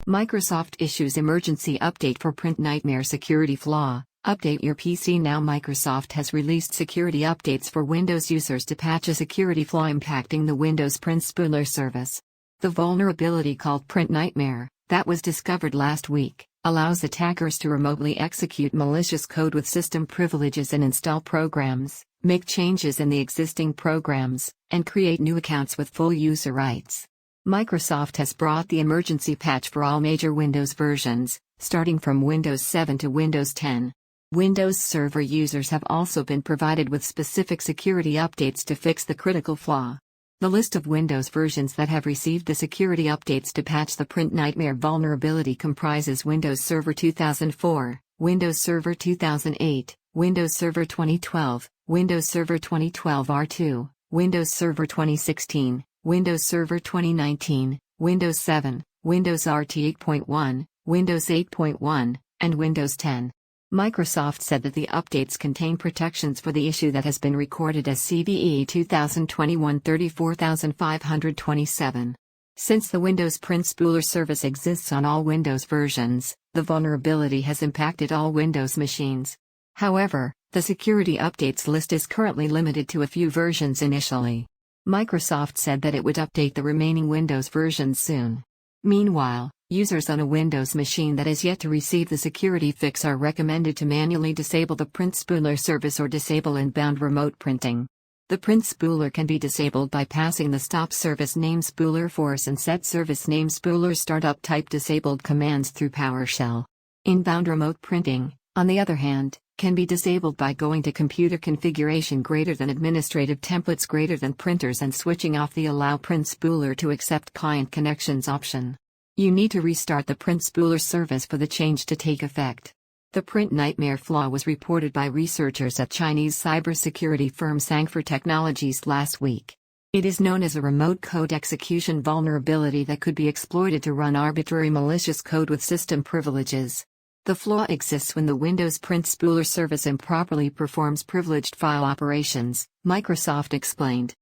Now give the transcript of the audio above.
Microsoft issues emergency update for PrintNightmare security flaw. Update your PC now. Microsoft has released security updates for Windows users to patch a security flaw impacting the Windows Print Spooler service. The vulnerability called PrintNightmare, that was discovered last week, allows attackers to remotely execute malicious code with system privileges and install programs, make changes in the existing programs, and create new accounts with full user rights. Microsoft has brought the emergency patch for all major Windows versions, starting from Windows 7 to Windows 10. Windows Server users have also been provided with specific security updates to fix the critical flaw. The list of Windows versions that have received the security updates to patch the PrintNightmare vulnerability comprises Windows Server 2004, Windows Server 2008, Windows Server 2012, Windows Server 2012 R2, Windows Server 2016, Windows Server 2019, Windows 7, Windows RT 8.1, Windows 8.1, and Windows 10. Microsoft said that the updates contain protections for the issue that has been recorded as CVE 2021-34527. Since the Windows Print Spooler service exists on all Windows versions, the vulnerability has impacted all Windows machines. However, the security updates list is currently limited to a few versions initially. Microsoft said that it would update the remaining Windows versions soon. Meanwhile, users on a Windows machine that has yet to receive the security fix are recommended to manually disable the Print Spooler service or disable inbound remote printing. The Print Spooler can be disabled by passing the Stop Service Name Spooler Force and Set Service Name Spooler Startup Type Disabled commands through PowerShell. Inbound remote printing, on the other hand, can be disabled by going to Computer Configuration greater than Administrative Templates greater than Printers and switching off the Allow Print Spooler to Accept Client Connections option. You need to restart the Print Spooler service for the change to take effect. The PrintNightmare flaw was reported by researchers at Chinese cybersecurity firm Sangfor Technologies last week. It is known as a remote code execution vulnerability that could be exploited to run arbitrary malicious code with system privileges. The flaw exists when the Windows Print Spooler service improperly performs privileged file operations, Microsoft explained.